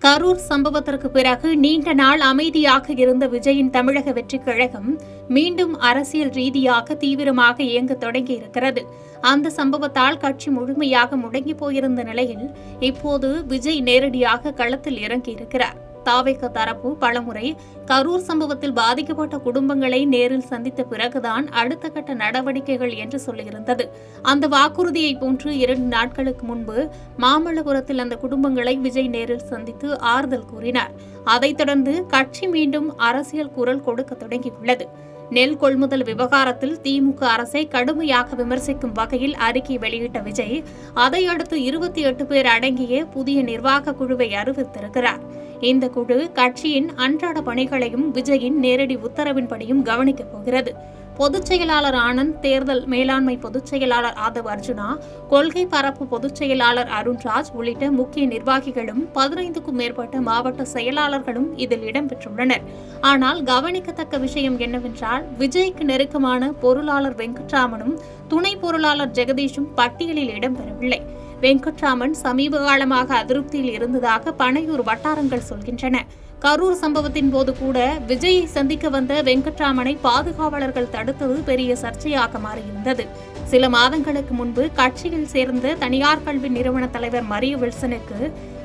கரூர் சம்பவத்திற்கு பிறகு நீண்ட நாள் அமைதியாக இருந்த விஜயின் தமிழக வெற்றிக் கழகம் மீண்டும் அரசியல் ரீதியாக தீவிரமாக இயங்க தொடங்கியிருக்கிறது. அந்த சம்பவத்தால் கட்சி முழுமையாக முடங்கி போயிருந்த நிலையில் இப்போது விஜய் நேரடியாக களத்தில் இறங்கியிருக்கிறார். தாவேக தரப்பு பலமுறை கரூர் சம்பவத்தில் பாதிக்கப்பட்ட குடும்பங்களை நேரில் சந்தித்த பிறகுதான் அடுத்த கட்ட நடவடிக்கைகள் என்று சொல்லியிருந்தது. அந்த வாக்குறுதியை போன்று 2 நாட்களுக்கு முன்பு மாமல்லபுரத்தில் அந்த குடும்பங்களை விஜய் நேரில் சந்தித்து ஆறுதல் கூறினார். அதைத் தொடர்ந்து கட்சி மீண்டும் அரசியல் குரல் கொடுக்க தொடங்கியுள்ளது. நெல் கொள்முதல் விவகாரத்தில் திமுக அரசை கடுமையாக விமர்சிக்கும் வகையில் அறிக்கை வெளியிட்ட விஜய் அதையடுத்து 28 பேர் அடங்கிய புதிய நிர்வாக குழுவை அறிவித்திருக்கிறார். இந்த குழு கட்சியின் அன்றாட பணிகளையும் விஜயின் நேரடி உத்தரவின்படியும் கவனிக்கப் போகிறது. பொதுச் செயலாளர் ஆனந்த், தேர்தல் மேலாண்மை பொதுச் செயலாளர் ஆதவ் அர்ஜுனா, கொள்கை பரப்பு பொதுச் செயலாளர் அருண்ராஜ் உள்ளிட்ட முக்கிய நிர்வாகிகளும் 15க்கும் மேற்பட்ட மாவட்ட செயலாளர்களும் இதில் இடம்பெற்றுள்ளனர். ஆனால் கவனிக்கத்தக்க விஷயம் என்னவென்றால், விஜய்க்கு நெருக்கமான பொருளாளர் வெங்கட்ராமனும் துணை பொருளாளர் ஜெகதீஷும் பட்டியலில் இடம்பெறவில்லை. வெங்கட்ராமன் சமீப காலமாக அதிருப்தியில் இருந்ததாக பனையூர் வட்டாரங்கள் சொல்கின்றன. கரூர் சம்பவத்தின் போது கூட விஜயை சந்திக்க வந்த வெங்கட்ராமனை பாதுகாவலர்கள் தடுத்தது பெரிய சர்ச்சையாக மாறியிருந்தது. சில மாதங்களுக்கு முன்பு கட்சியில் சேர்ந்த தனியார் கல்வி நிறுவன தலைவர் மரிய வில்சனுக்கு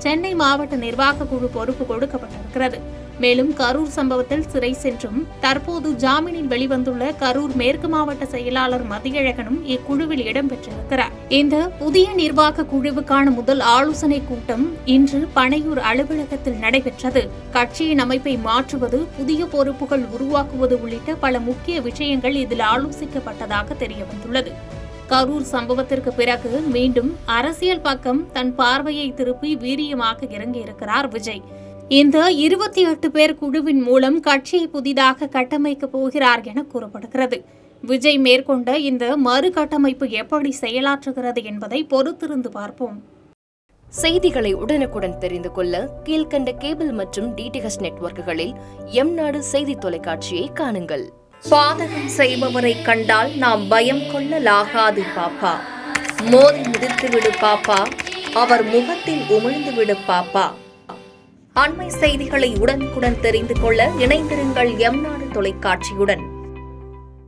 சென்னை மாவட்ட நிர்வாக குழு பொறுப்பு கொடுக்கப்பட்டிருக்கிறது. மேலும் கரூர் சம்பவத்தில் சிறை சென்றும் தற்போது ஜாமீனில் வெளிவந்துள்ள கரூர் மேற்கு மாவட்ட செயலாளர் மதியழகனும் இக்குழுவில் இடம்பெற்றிருக்கிறார். இந்த புதிய நிர்வாக குழுவுக்கான முதல் ஆலோசனை கூட்டம் இன்று பனையூர் அலுவலகத்தில் நடைபெற்றது. கட்சியின் அமைப்பை மாற்றுவது, புதிய பொறுப்புகள் உருவாக்குவது உள்ளிட்ட பல முக்கிய விஷயங்கள் இதில் ஆலோசிக்கப்பட்டதாக தெரியவந்துள்ளது. கரூர் சம்பவத்திற்கு பிறகு மீண்டும் அரசியல் பக்கம் தன் பார்வையை திருப்பி வீரியமாக இறங்கியிருக்கிறார் விஜய். இந்த 28 பேர் குழுவின் மூலம் கட்சியை புதிதாக கட்டமைக்கப் போகிறார் என கூறப்படுகிறது. விஜய் மேற்கொண்ட இந்த மறுகட்டமைப்பு எப்படி செயலாற்றுகிறது என்பதை பொறுத்திருந்து பார்ப்போம். செய்திகளை உடனுக்குடன் தெரிந்து கொள்ள கீழ்கண்ட கேபிள் மற்றும் டிடிஎச் நெட்வொர்க்குகளில் எம்நாடு செய்தி தொலைக்காட்சியை காணுங்கள். பாதகம் செய்பவரை கண்டால் நாம் பயம் கொள்ளலாகாது பாப்பா. மோதி மிதித்துவிடு பாப்பா, அவர் முகத்தில் உமிழ்ந்துவிடு பாப்பா. அண்மை செய்திகளை உடனுக்குடன் தெரிந்து கொள்ள இணைந்திருங்கள் எம்நாடு தொலைக்காட்சியுடன்.